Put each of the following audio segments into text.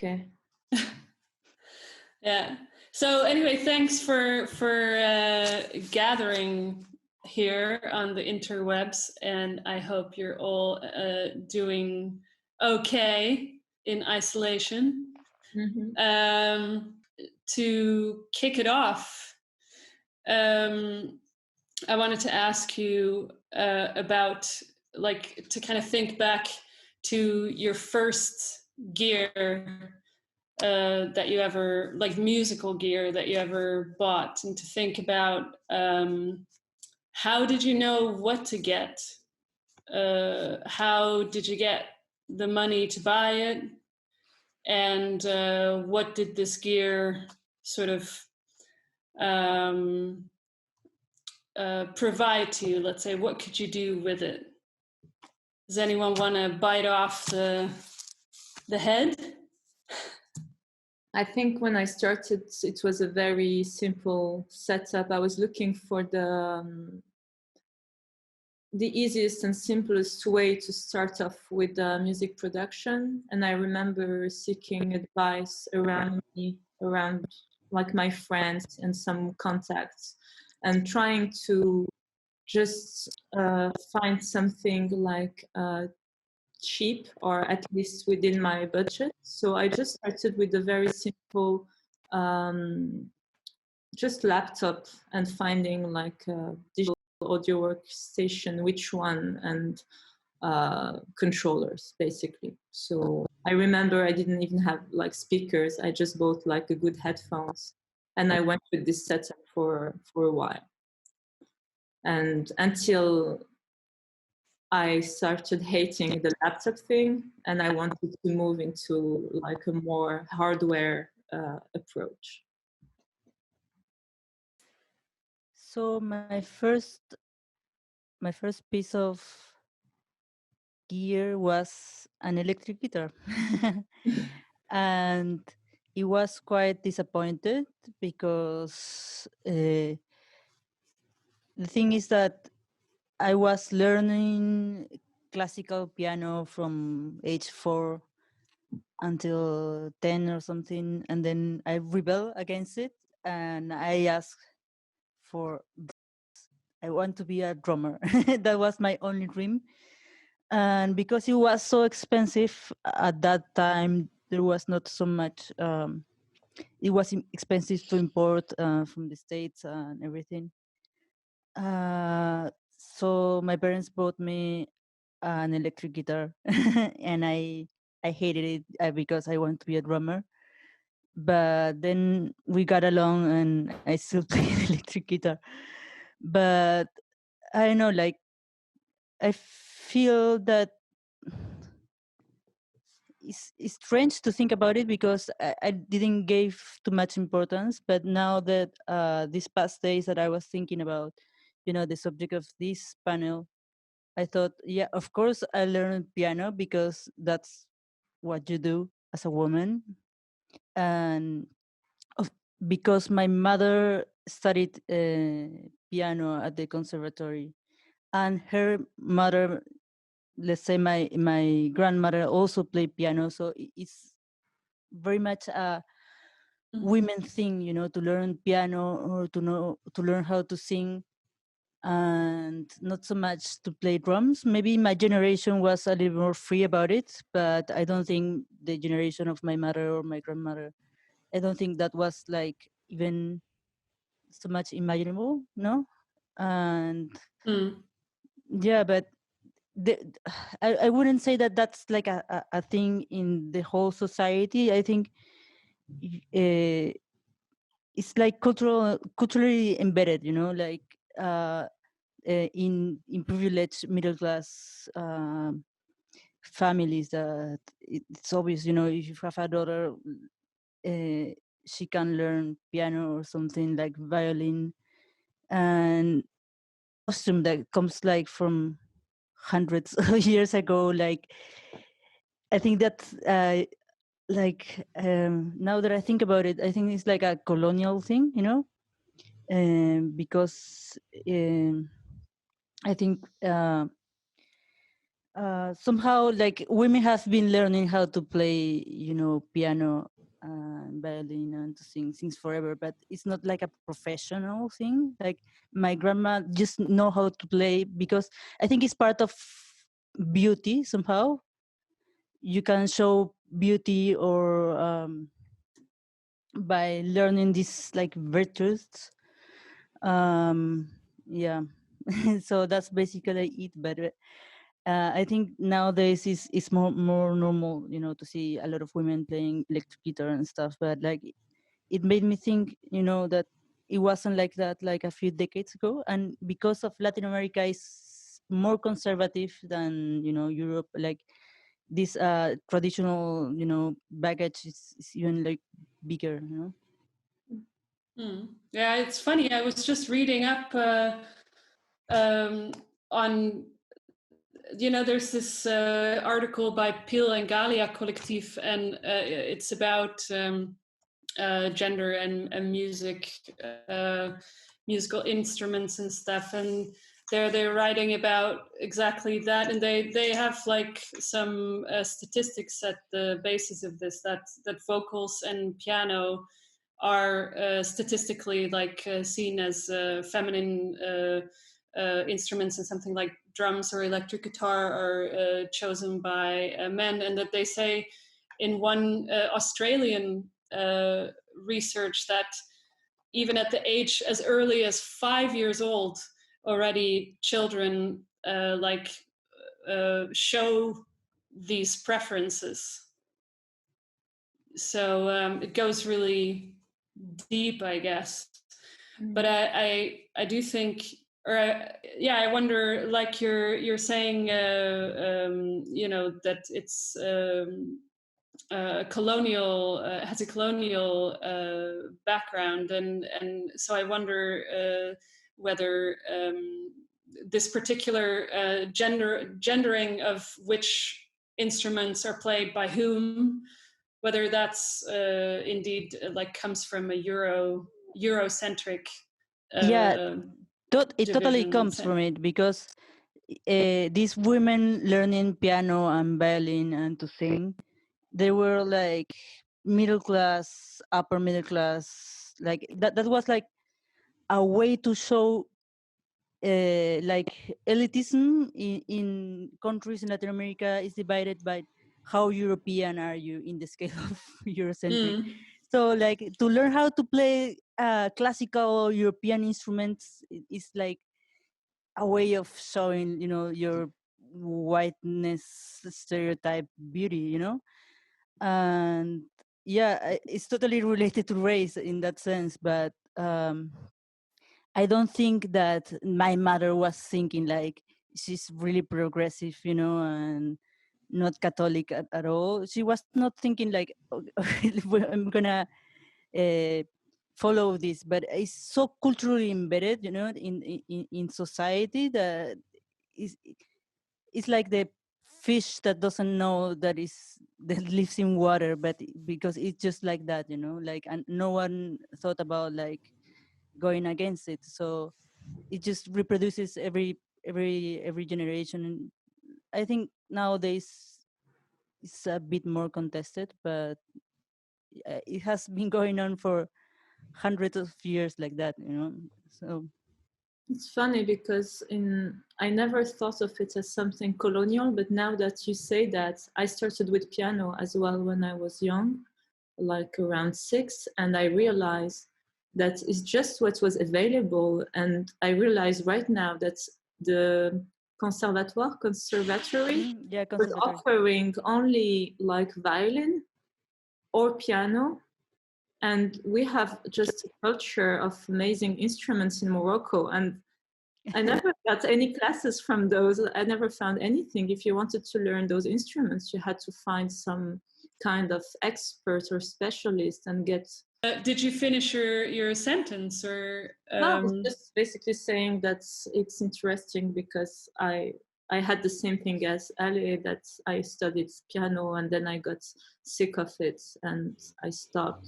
Okay. Yeah. So anyway, thanks for gathering here on the interwebs, and I hope you're all doing okay in isolation. Mm-hmm. To kick it off, I wanted to ask you about, like, to kind of think back to your first gear that you ever, like musical gear that you ever bought, and to think about how did you know what to get? How did you get the money to buy it? And what did this gear sort of provide to you? Let's say, what could you do with it? Does anyone want to bite off the head? I think when I started, it was a very simple setup. I was looking for the easiest and simplest way to start off with music production. And I remember seeking advice around me, around like my friends and some contacts, and trying to just find something like cheap, or at least within my budget. So I just started with a very simple just laptop and finding like a digital audio workstation, which one, and controllers basically. So I remember I didn't even have like speakers. I just bought like a good headphones, and I went with this setup for a while, and until I started hating the laptop thing, and I wanted to move into like a more hardware approach. So my first piece of gear was an electric guitar. And it was quite disappointed because the thing is that I was learning classical piano from age 4 until 10 or something, and then I rebelled against it, and I asked for, I want to be a drummer. That was my only dream. And because it was so expensive at that time, there was not so much, it was expensive to import from the States and everything. So my parents bought me an electric guitar, and I hated it because I wanted to be a drummer. But then we got along, and I still play the electric guitar. But I don't know, like, I feel that it's strange to think about it because I didn't give too much importance. But now that these past days that I was thinking about, the subject of this panel, I thought, yeah, of course I learned piano because that's what you do as a woman. And because my mother studied piano at the conservatory, and her mother, let's say my grandmother, also played piano. So it's very much a women thing, to learn piano or to learn how to sing, and not so much to play drums. Maybe my generation was a little more free about it, but I don't think the generation of my mother or my grandmother, I don't think that was like even so much imaginable, no? And yeah, but I wouldn't say that that's like a thing in the whole society. I think it's like culturally embedded, like in privileged middle class families, that it's obvious, if you have a daughter, she can learn piano or something like violin, and costume that comes like from hundreds of years ago. Like, I think that's like now that I think about it, I think it's like a colonial thing, because I think somehow like women have been learning how to play, piano and violin and to sing since forever, but it's not like a professional thing. Like my grandma just know how to play because I think it's part of beauty somehow. You can show beauty or by learning these like virtues. Yeah. So that's basically it. But I think nowadays is more normal, to see a lot of women playing electric guitar and stuff. But like it made me think, that it wasn't like that like a few decades ago, and because of Latin America is more conservative than Europe. Like this traditional baggage is even like bigger. Yeah, it's funny. I was just reading up on, there's this article by Pil and Galia Collectief, and it's about gender and music, musical instruments and stuff. And they're writing about exactly that, and they have like some statistics at the basis of this, that vocals and piano are statistically like seen as feminine instruments, and something like drums or electric guitar are chosen by men. And that they say in one Australian research that even at the age as early as 5 years old, already children show these preferences. So it goes really deep, I guess. But I do think, or I wonder, like you're saying, that it's colonial, has a colonial background, and so I wonder whether this particular gendering of which instruments are played by whom, whether that's indeed like comes from a Eurocentric. It totally comes from it, because these women learning piano and violin and to sing, they were like middle class, upper middle class. Like that was like a way to show like elitism in countries in Latin America is divided by how European are you in the scale of Eurocentric. So like to learn how to play classical European instruments is like a way of showing, your whiteness stereotype beauty, and yeah, it's totally related to race in that sense. But I don't think that my mother was thinking like she's really progressive, and not Catholic at all. She was not thinking like, I'm gonna follow this, but it's so culturally embedded, in society, that it's like the fish that doesn't know that lives in water, but because it's just like that, like, and no one thought about like going against it. So it just reproduces every generation. And I think nowadays it's a bit more contested, but it has been going on for hundreds of years like that, so it's funny because I never thought of it as something colonial, but now that you say that, I started with piano as well when I was young, like around 6, and I realized that it's just what was available. And I realize right now that the conservatory was offering only like violin or piano. And we have just a culture of amazing instruments in Morocco. And I never got any classes from those. I never found anything. If you wanted to learn those instruments, you had to find some kind of expert or specialist and get. Did you finish your sentence, or? No, I was just basically saying that it's interesting because I had the same thing as Ale, that I studied piano and then I got sick of it and I stopped.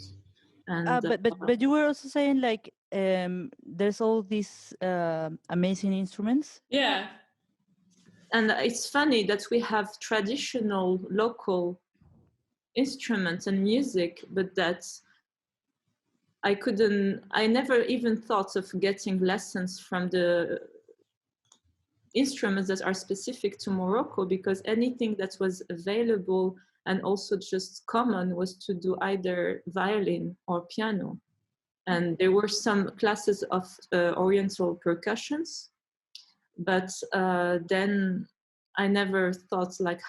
And but you were also saying like there's all these amazing instruments. Yeah. And it's funny that we have traditional local instruments and music, but that I never even thought of getting lessons from the instruments that are specific to Morocco, because anything that was available and also just common was to do either violin or piano. And there were some classes of Oriental percussions, but then I never thought like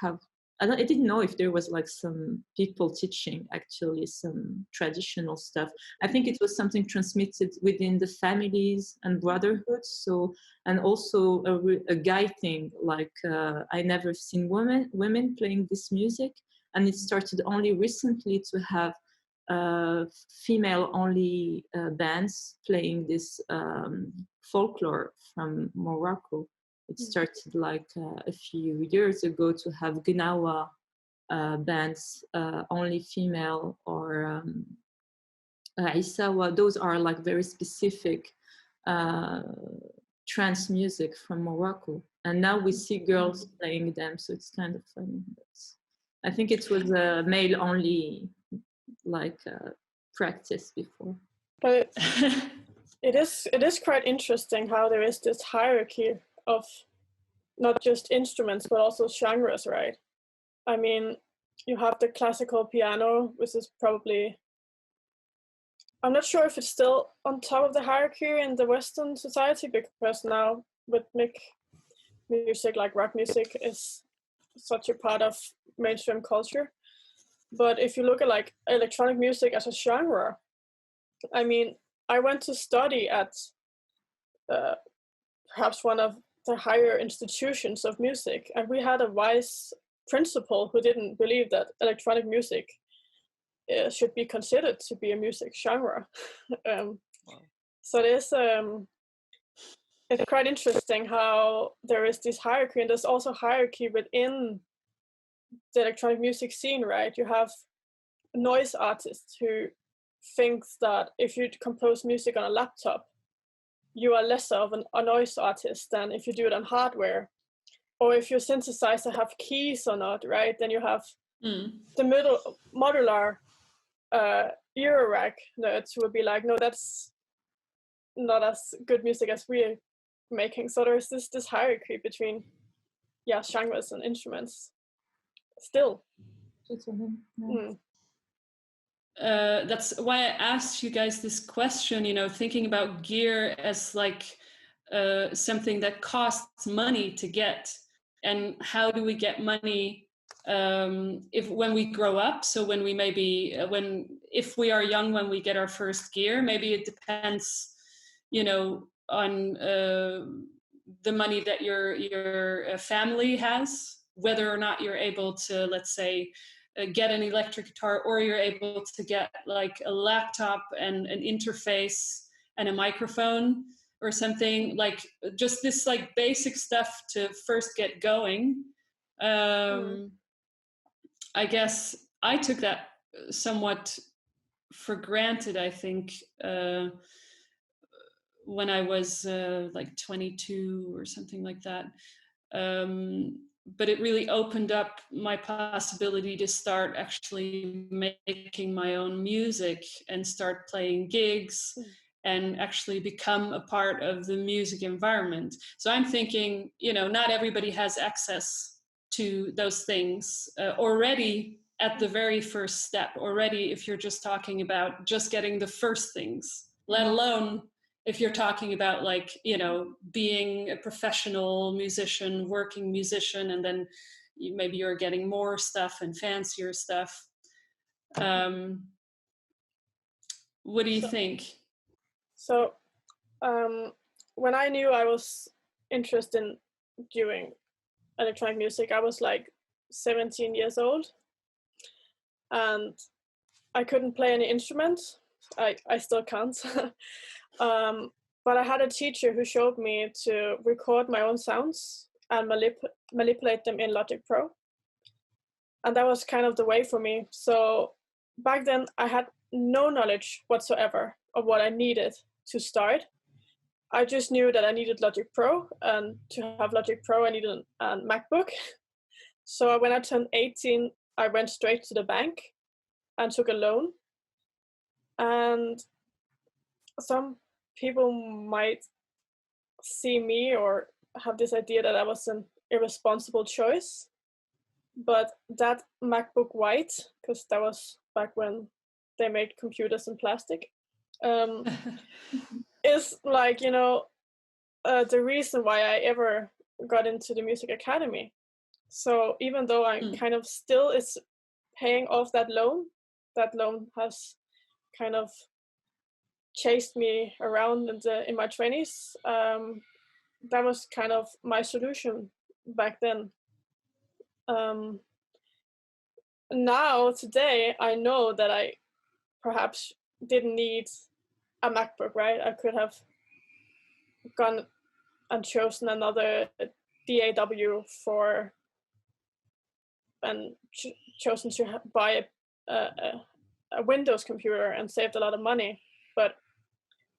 I didn't know if there was like some people teaching actually some traditional stuff. I think it was something transmitted within the families and brotherhoods. So, and also a guy thing, like I never seen women playing this music, and it started only recently to have female-only bands playing this folklore from Morocco. It started like a few years ago to have Gnawa bands, only female, or Isawa. Those are like very specific trance music from Morocco. And now we see girls playing them, so it's kind of funny. But I think it was a male-only like practice before. But it is quite interesting how there is this hierarchy of not just instruments but also genres, right? I mean, you have the classical piano, which is probably, I'm not sure if it's still on top of the hierarchy in the Western society, because now with music like rock music is such a part of mainstream culture. But if you look at like electronic music as a genre, I mean, I went to study at perhaps one of the higher institutions of music, and we had a vice principal who didn't believe that electronic music should be considered to be a music genre. Wow. So it's quite interesting how there is this hierarchy, and there's also hierarchy within the electronic music scene, right? You have noise artists who thinks that if you compose music on a laptop, you are less of a noise artist than if you do it on hardware. Or if your synthesizer have keys or not, right? Then you have the modular Eurorack nerds who would be like, no, that's not as good music as we're making. So there's this hierarchy between genres and instruments still. That's why I asked you guys this question, you know, thinking about gear as like something that costs money to get, and how do we get money when we grow up? So when we if we are young when we get our first gear, maybe it depends, you know, on the money that your family has, whether or not you're able to, let's say, get an electric guitar, or you're able to get like a laptop and an interface and a microphone or something, like just this like basic stuff to first get going. I guess I took that somewhat for granted, I think, when I was like 22 or something like that. But it really opened up my possibility to start actually making my own music and start playing gigs and actually become a part of the music environment. So I'm thinking, you know, not everybody has access to those things already at the very first step, already if you're just talking about just getting the first things, let alone if you're talking about like, you know, being a professional musician, working musician, and then maybe you're getting more stuff and fancier stuff. What do you think? So when I knew I was interested in doing electronic music, I was like 17 years old, and I couldn't play any instruments. I still can't. But I had a teacher who showed me to record my own sounds and manipulate them in Logic Pro. And that was kind of the way for me. So back then I had no knowledge whatsoever of what I needed to start. I just knew that I needed Logic Pro, and to have Logic Pro, I needed a MacBook. So when I turned 18, I went straight to the bank and took a loan. And some people might see me or have this idea that I was an irresponsible choice. But that MacBook White, because that was back when they made computers in plastic, is like, the reason why I ever got into the music academy. So even though I'm kind of still is paying off that loan has kind of chased me around in my 20s. That was kind of my solution back then. Now, today, I know that I perhaps didn't need a MacBook, right? I could have gone and chosen another DAW and chosen to buy a Windows computer and saved a lot of money. But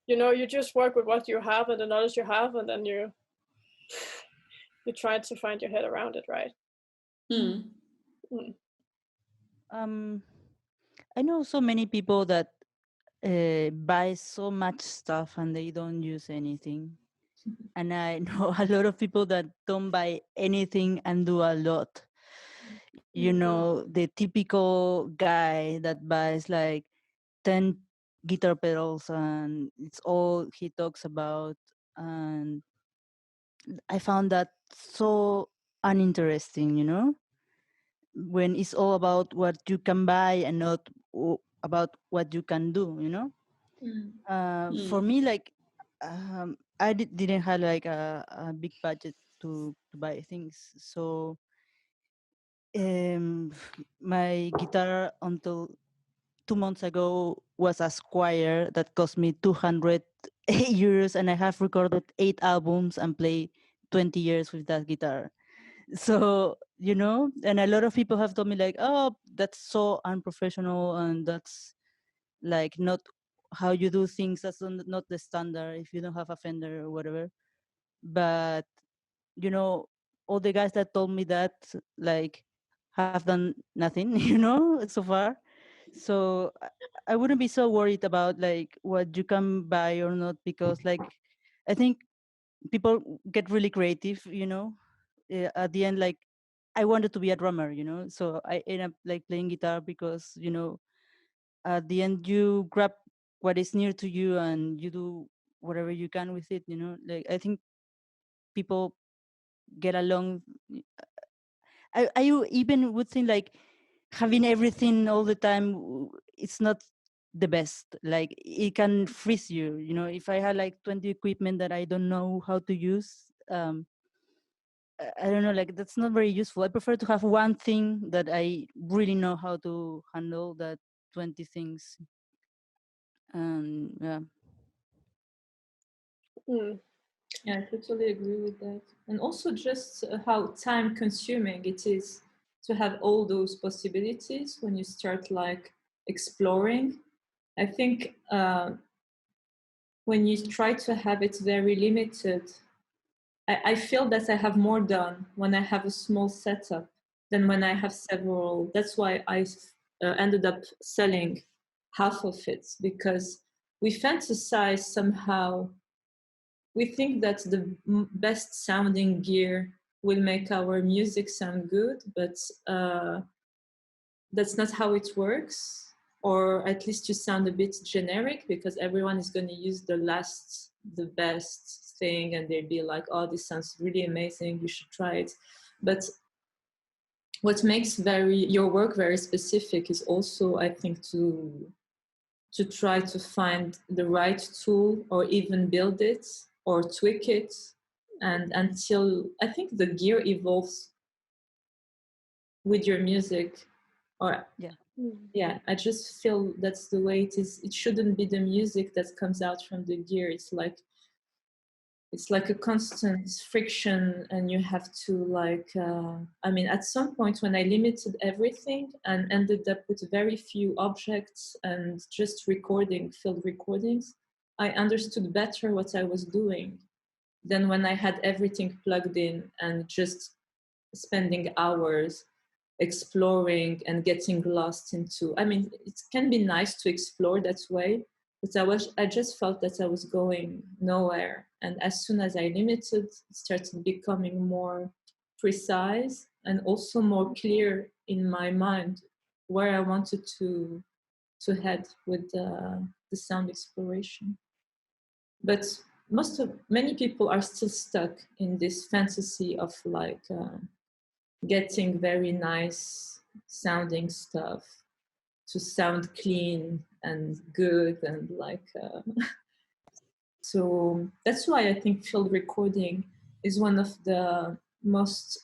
you just work with what you have and the knowledge you have, and then you try to find your head around it, right? I know so many people that buy so much stuff and they don't use anything. And I know a lot of people that don't buy anything and do a lot. The typical guy that buys like 10 guitar pedals and it's all he talks about. And I found that so uninteresting, when it's all about what you can buy and not about what you can do, For me, like, I didn't have like a big budget to buy things. So my guitar until 2 months ago was a Squire that cost me 200 euros, and I have recorded 8 albums and played 20 years with that guitar. So and a lot of people have told me like, oh, that's so unprofessional and that's like not how you do things. That's not the standard if you don't have a Fender or whatever. But all the guys that told me that like have done nothing so far. So I wouldn't be so worried about like what you can buy or not, because like I think people get really creative, at the end. Like I wanted to be a drummer, so I ended up like playing guitar because at the end you grab what is near to you and you do whatever you can with it. Like I think people get along. I even would think like having everything all the time, it's not the best. Like it can freeze you. If I had like 20 equipment that I don't know how to use, I don't know, like that's not very useful. I prefer to have one thing that I really know how to handle that 20 things. Yeah. Yeah, I totally agree with that. And also just how time consuming it is to have all those possibilities when you start like exploring. I think when you try to have it very limited, I feel that I have more done when I have a small setup than when I have several. That's why I ended up selling half of it, because we fantasize somehow. We think that the best sounding gear will make our music sound good, but that's not how it works. Or at least you sound a bit generic, because everyone is going to use the best thing, and they'll be like, oh, this sounds really amazing, you should try it. But what makes your work very specific is also, I think, to try to find the right tool, or even build it or tweak it, and until I think the gear evolves with your music. Or yeah, I just feel that's the way it is. It shouldn't be the music that comes out from the gear. It's like a constant friction, and you have to like at some point when I limited everything and ended up with very few objects and just field recordings, I understood better what I was doing than when I had everything plugged in and just spending hours exploring and getting lost into. I mean, it can be nice to explore that way, but I just felt that I was going nowhere. And as soon as I limited, it started becoming more precise and also more clear in my mind where I wanted to head with the sound exploration. But many people are still stuck in this fantasy of like getting very nice sounding stuff to sound clean and good and like so that's why I think field recording is one of the most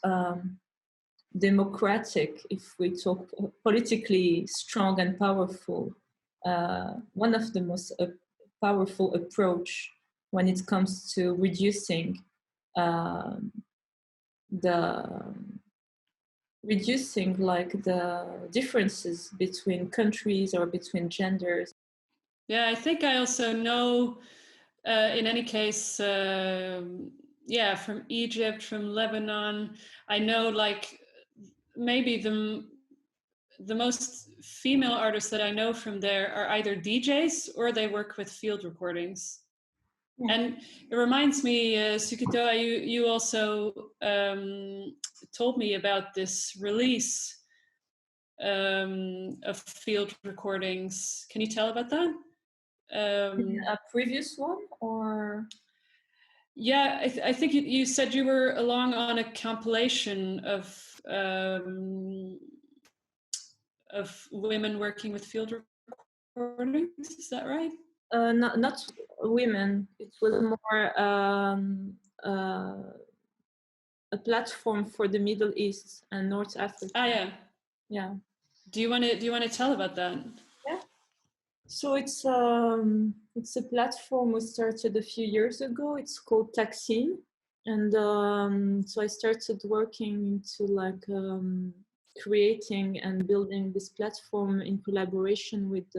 democratic, if we talk politically strong and powerful, one of the most powerful approach when it comes to reducing like the differences between countries or between genders. Yeah, I think I also know, in any case, yeah, from Egypt, from Lebanon, I know like maybe the most female artists that I know from there are either DJs or they work with field recordings. Yeah. And it reminds me, Sukitoa, you also told me about this release of field recordings. Can you tell about that? A previous one, or? Yeah, I think you said you were along on a compilation of women working with field recordings. Is that right? Not women. It was more a platform for the Middle East and North Africa. Ah, yeah. Yeah. Do you want to tell about that? Yeah. So it's a platform we started a few years ago. It's called Taksim, and so I started working into like creating and building this platform in collaboration with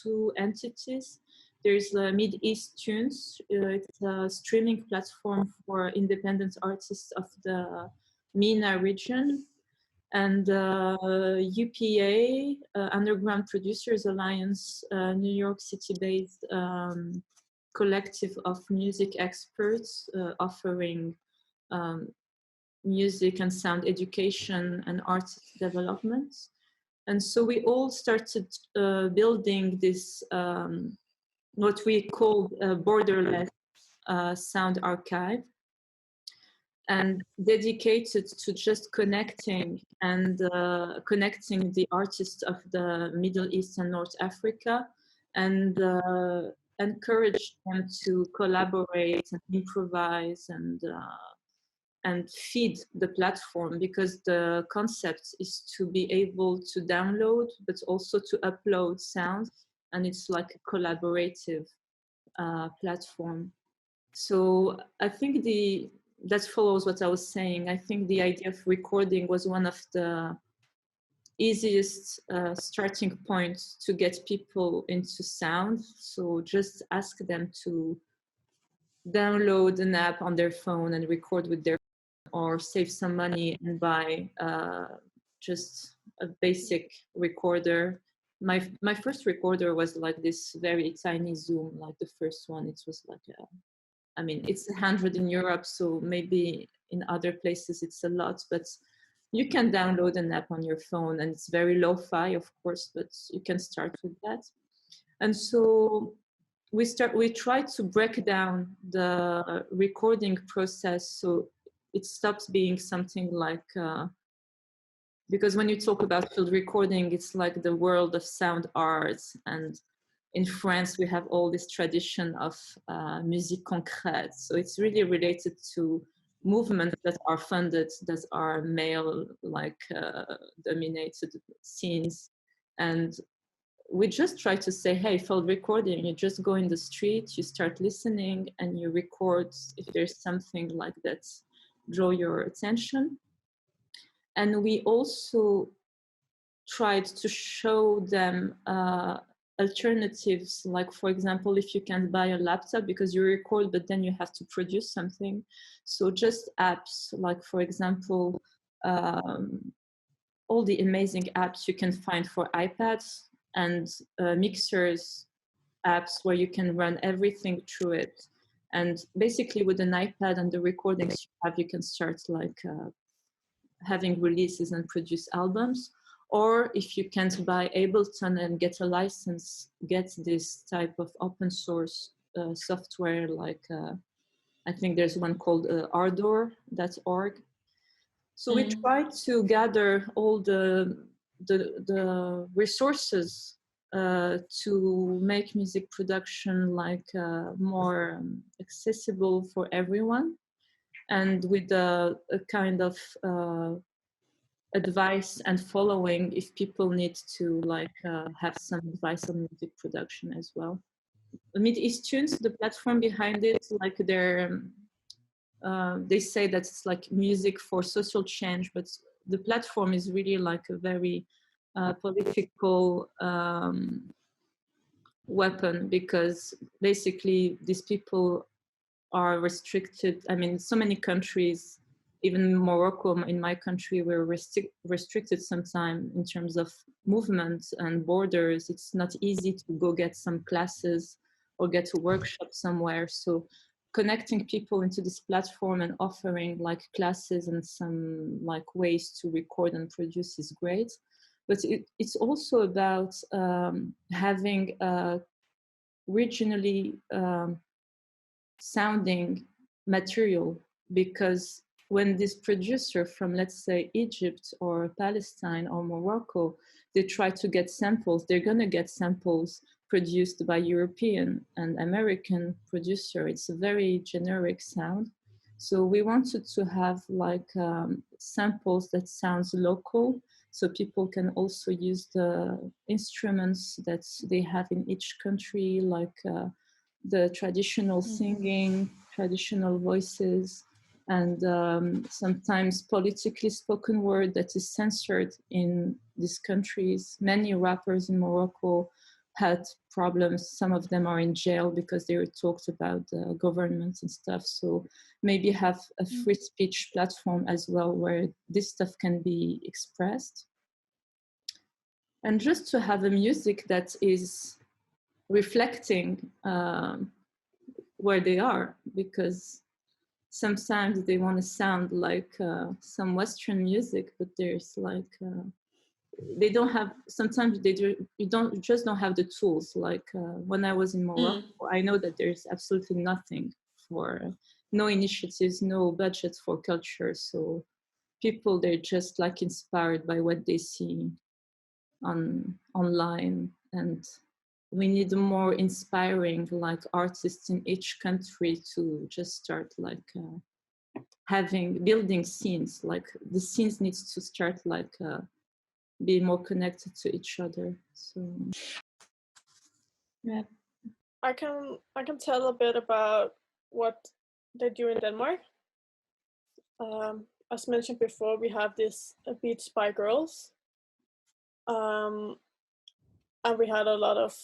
two entities. There's Mid East Tunes. It's a streaming platform for independent artists of the MENA region. And UPA, Underground Producers Alliance, New York City-based collective of music experts offering music and sound education and art development. And so we all started building this, what we call borderless sound archive, and dedicated to just connecting connecting the artists of the Middle East and North Africa, and encourage them to collaborate and improvise and feed the platform, because the concept is to be able to download but also to upload sounds, and it's like a collaborative platform. So I think that follows what I was saying. I think the idea of recording was one of the easiest starting points to get people into sound. So just ask them to download an app on their phone and record with their phone, or save some money and buy just a basic recorder. My first recorder was like this very tiny Zoom, like the first one. It was like I mean, it's 100 in Europe, so maybe in other places it's a lot, but you can download an app on your phone, and it's very lo-fi, of course, but you can start with that. And so we try to break down the recording process so it stops being something like, because when you talk about field recording, it's like the world of sound arts, and in France, we have all this tradition of musique concrète. So it's really related to movements that are funded, that are male, like dominated scenes. And we just try to say, hey, field recording, you just go in the street, you start listening, and you record if there's something like that draw your attention. And we also tried to show them alternatives, like for example, if you can't buy a laptop because you record but then you have to produce something, so just apps, like for example, all the amazing apps you can find for iPads and mixers apps where you can run everything through it. And basically with an iPad and the recordings you have, you can start like having releases and produce albums. Or if you can't buy Ableton and get a license, get this type of open source software, like I think there's one called ardor.org. So we try to gather all the resources to make music production like more accessible for everyone, and with a kind of advice and following if people need to like have some advice on music production as well. Mid-East-Tunes, the platform behind it, like they say that it's like music for social change, but the platform is really like a very political weapon, because basically these people are restricted. I mean, so many countries, even Morocco, in my country, we're restricted sometimes in terms of movement and borders. It's not easy to go get some classes or get a workshop somewhere. So connecting people into this platform and offering like classes and some like ways to record and produce is great. But it's also about having regionally sounding material, because when this producer from, let's say, Egypt or Palestine or Morocco, they try to get samples, they're going to get samples produced by European and American producer. It's a very generic sound. So we wanted to have like samples that sounds local, so people can also use the instruments that they have in each country, like the traditional singing, traditional voices, and sometimes politically spoken word that is censored in these countries. Many rappers in Morocco had problems. Some of them are in jail because they were talked about the government and stuff. So maybe have a free speech platform as well where this stuff can be expressed. And just to have a music that is reflecting where they are, because sometimes they want to sound like some Western music, but there's like they don't have. Sometimes you don't have the tools. Like when I was in Morocco, I know that there's absolutely nothing for, no initiatives, no budget for culture. So people, they're just like inspired by what they see online, and we need more inspiring like artists in each country to just start like building scenes. Like the scenes needs to start like be more connected to each other. So yeah, I can tell a bit about what they do in Denmark. As mentioned before, we have this Beats by Girls, and we had a lot of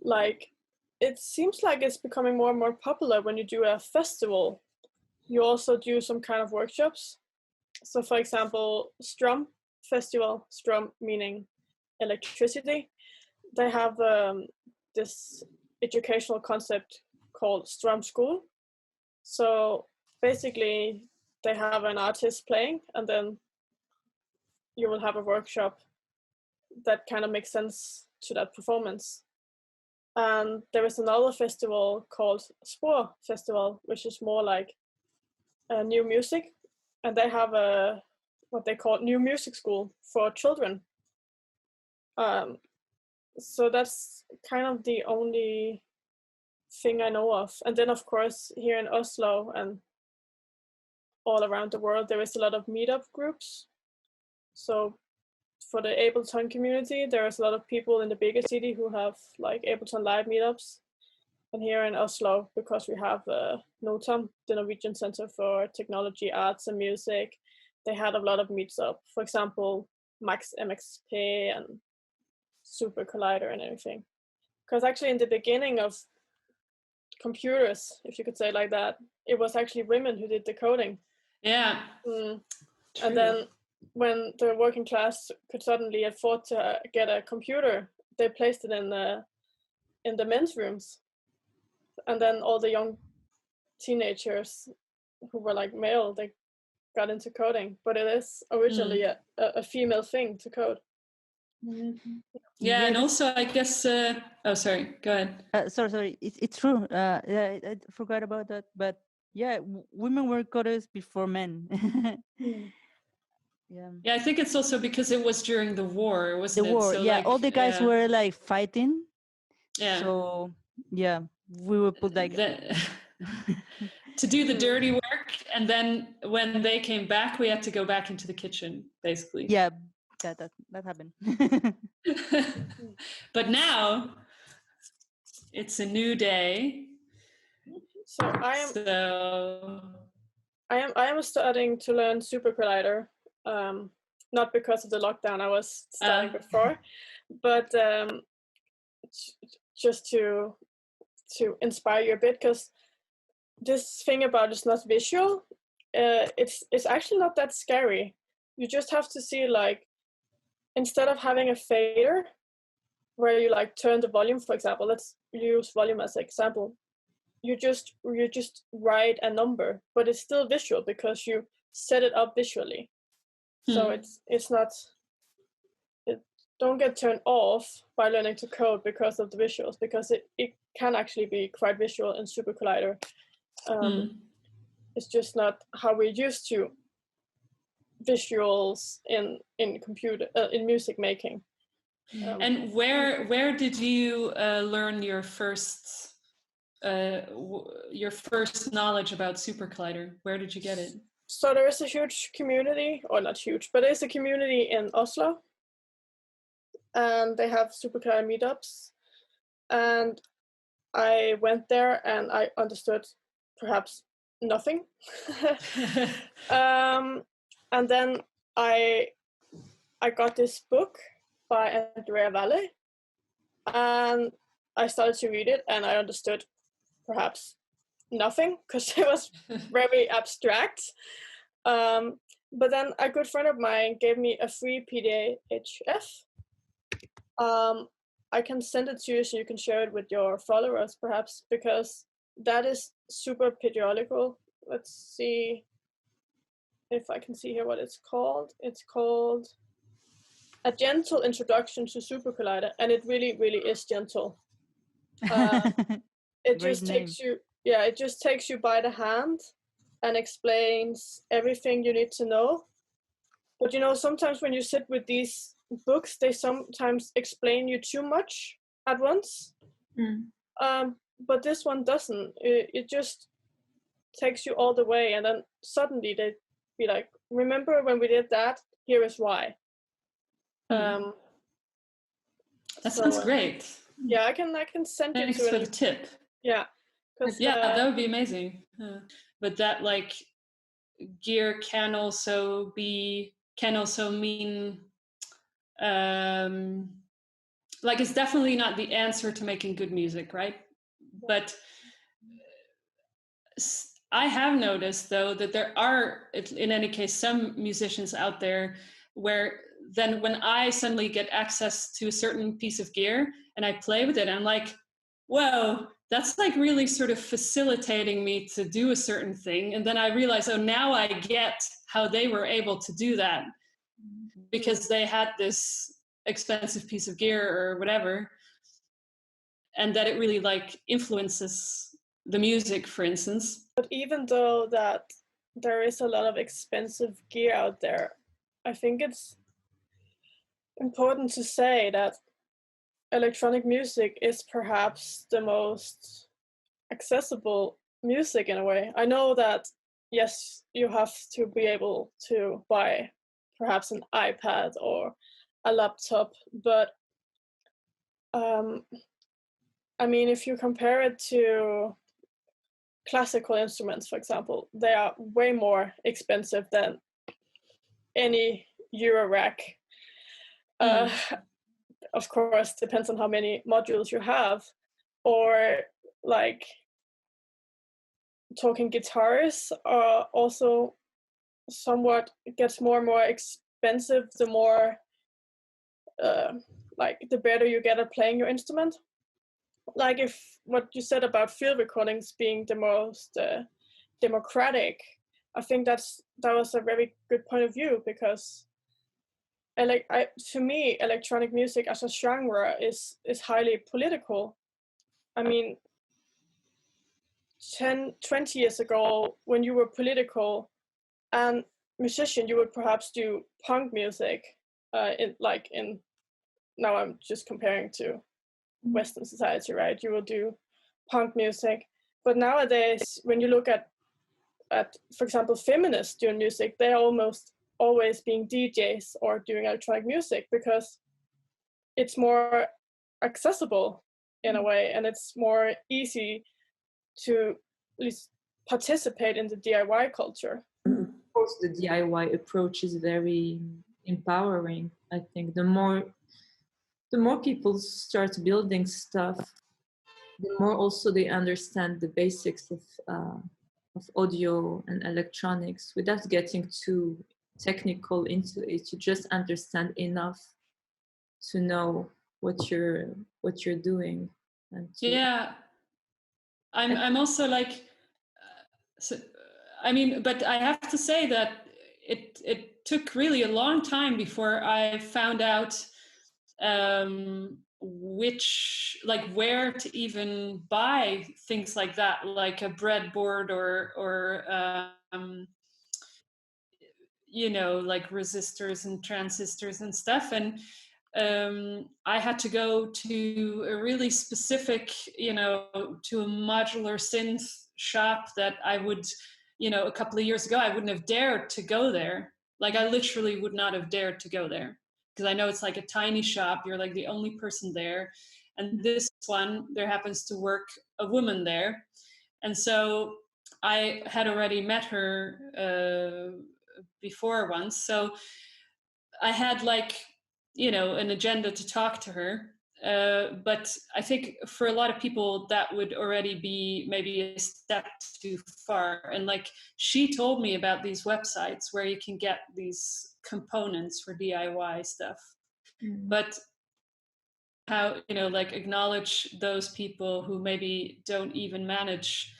like, it seems like it's becoming more and more popular. When you do a festival, you also do some kind of workshops. So for example, Strum Festival, Strum meaning electricity, they have this educational concept called Strum School. So basically they have an artist playing, and then you will have a workshop that kind of makes sense to that performance. And there is another festival called Spor Festival, which is more like new music, and they have what they call new music school for children. So that's kind of the only thing I know of. And then of course here in Oslo and all around the world, there is a lot of meetup groups. So for the Ableton community, there is a lot of people in the bigger city who have like Ableton live meetups. And here in Oslo, because we have NOTAM, the Norwegian Center for Technology, Arts and Music, they had a lot of meetups. For example, Max MXP and SuperCollider and everything. Because actually in the beginning of computers, if you could say like that, it was actually women who did the coding. Yeah. And then when the working class could suddenly afford to get a computer, they placed it in the men's rooms. And then all the young teenagers who were like male, they got into coding. But it is originally a female thing to code. Yeah, and also I guess oh sorry, go ahead. Sorry, it's true. Yeah, I forgot about that, but yeah, women were coders before men. Yeah, I think it's also because it was during the war, wasn't it? The war, So, yeah, like, all the guys were like fighting. Yeah. So yeah, we would put like to do the dirty work, and then when they came back, we had to go back into the kitchen, basically. Yeah, that happened. But now it's a new day. So I am starting to learn SuperCollider, not because of the lockdown. I was starting before, but just to inspire you a bit, because this thing about it's not visual, it's actually not that scary. You just have to see, like, instead of having a fader where you like turn the volume, for example, let's use volume as an example. You just write a number, but it's still visual because you set it up visually. So it's not, don't get turned off by learning to code because of the visuals, because it can actually be quite visual in SuperCollider. It's just not how we're used to visuals in computer in music making. And where did you learn your first knowledge about SuperCollider? Where did you get it? So there is a huge community, or not huge, but there's a community in Oslo, and they have SuperCollider meetups. And I went there and I understood perhaps nothing. And then I got this book by Andrea Valle, and I started to read it, and I understood perhaps nothing because it was very abstract. But then a good friend of mine gave me a free PDF. I can send it to you so you can share it with your followers, perhaps, because that is super pedagogical. Let's see if I can see here what it's called. It's called A Gentle Introduction to SuperCollider, and it really, really is gentle. It just takes you, it just takes you by the hand and explains everything you need to know. But sometimes when you sit with these books, they sometimes explain you too much at once. But this one doesn't. It just takes you all the way, and then suddenly they be like, remember when we did that? Here is why. That sounds great. Yeah, I can send Thanks you to for the tip. Yeah. That would be amazing. But that, like, gear can also mean like, it's definitely not the answer to making good music, right? But I have noticed, though, that there are, in any case, some musicians out there where then when I suddenly get access to a certain piece of gear and I play with it, I'm like, whoa, that's like really sort of facilitating me to do a certain thing. And then I realize, oh, now I get how they were able to do that, because they had this expensive piece of gear or whatever, and that it really like influences the music, for instance. But even though that there is a lot of expensive gear out there, I think it's important to say that electronic music is perhaps the most accessible music in a way. I know that, yes, you have to be able to buy perhaps an iPad or a laptop, but I mean, if you compare it to classical instruments, for example, they are way more expensive than any Euro rack. of course depends on how many modules you have, or like talking guitars are also somewhat, it gets more and more expensive the more like the better you get at playing your instrument. Like if what you said about field recordings being the most democratic, I think that was a very good point of view, because to me electronic music as a genre is highly political. I mean, 10-20 years ago, when you were political and musician, you would perhaps do punk music in now I'm just comparing to Western society, right? You will do punk music. But nowadays, when you look at for example, feminists doing music, they're almost always being DJs or doing electronic music, because it's more accessible in a way, and it's more easy to at least participate in the DIY culture. Of course, the DIY approach is very empowering. I think the more people start building stuff, the more also they understand the basics of audio and electronics without getting too technical into it. You just understand enough to know what you're doing. And yeah, I'm also like, so, I mean, but I have to say that it took really a long time before I found out where to even buy things like that, like a breadboard or like resistors and transistors and stuff. And I had to go to a really specific, to a modular synth shop that I would, a couple of years ago, I wouldn't have dared to go there. Like I literally would not have dared to go there, because I know it's like a tiny shop. You're like the only person there. And this one, there happens to work a woman there. And so I had already met her before once. So I had an agenda to talk to her. But I think for a lot of people that would already be maybe a step too far. And she told me about these websites where you can get these components for DIY stuff. But how, acknowledge those people who maybe don't even manage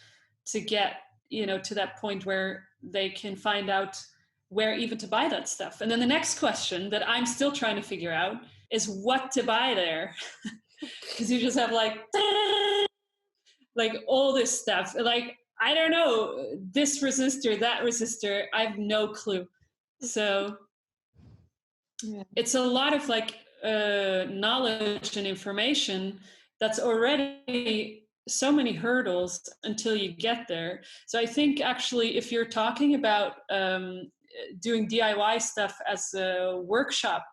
to get, to that point where they can find out where even to buy that stuff. And then the next question that I'm still trying to figure out is what to buy there. Because you just have all this stuff. I don't know, this resistor, that resistor, I have no clue. So it's a lot of knowledge and information that's already so many hurdles until you get there. So I think actually if you're talking about doing DIY stuff as a workshop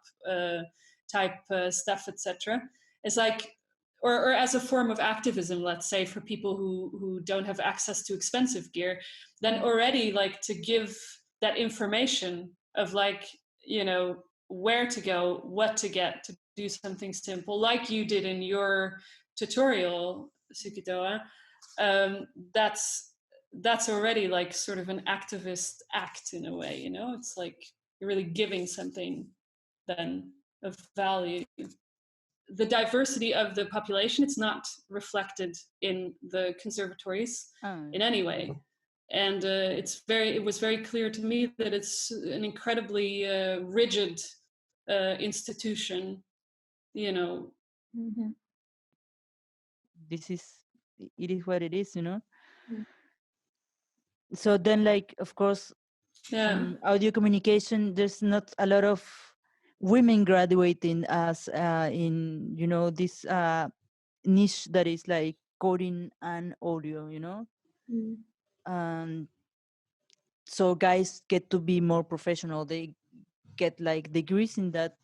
type stuff, etc., it's or as a form of activism, let's say, for people who don't have access to expensive gear, then already to give that information of where to go, what to get, to do something simple, like you did in your tutorial, Sukitoa. That's already sort of an activist act in a way, it's you're really giving something then of value. The diversity of the population, it's not reflected in the conservatories in any way. And it was very clear to me that it's an incredibly rigid institution, Mm-hmm. It is what it is, So then, of course, audio communication, there's not a lot of women graduating as in, this niche that is coding and audio, so guys get to be more professional. They get degrees in that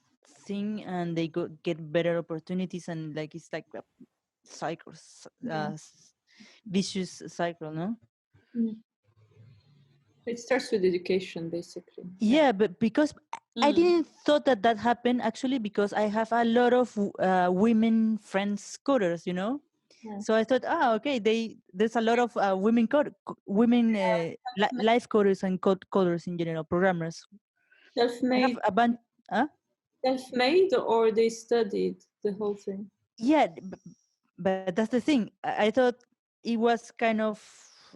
thing, and they get better opportunities, and it's a cycle, vicious cycle, no? It starts with education, basically. Yeah, but because I didn't thought that happened actually, because I have a lot of women friends coders, you know. Yeah. So I thought, okay, there's a lot of women life coders and coders in general, programmers. I Self-made. have a bunch. Self-made, or they studied the whole thing? Yeah, but that's the thing. I thought it was kind of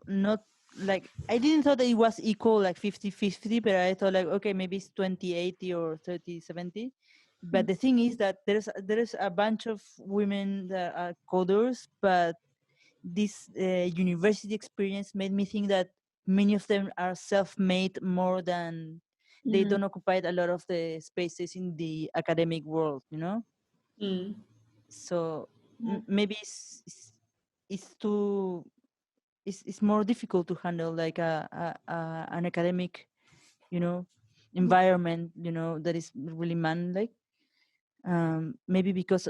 not like, I didn't thought that it was equal, like 50-50, but I thought like, okay, maybe it's 20-80 or 30-70. But the thing is that there's a bunch of women that are coders, but this university experience made me think that many of them are self-made more than they don't occupy a lot of the spaces in the academic world, you know. So maybe it's too it's more difficult to handle, like an academic, you know, environment, you know, that is really man-like. Maybe because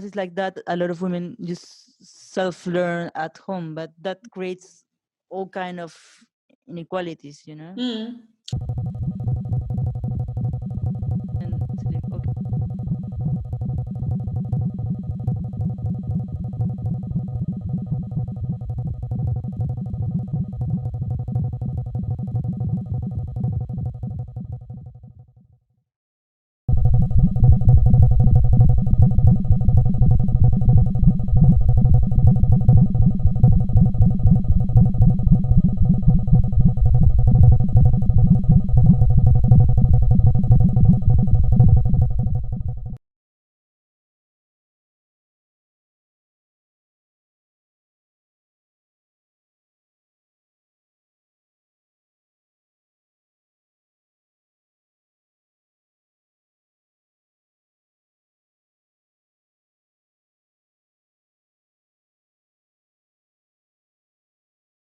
it's like that, a lot of women just self-learn at home, but that creates all kind of inequalities, you know.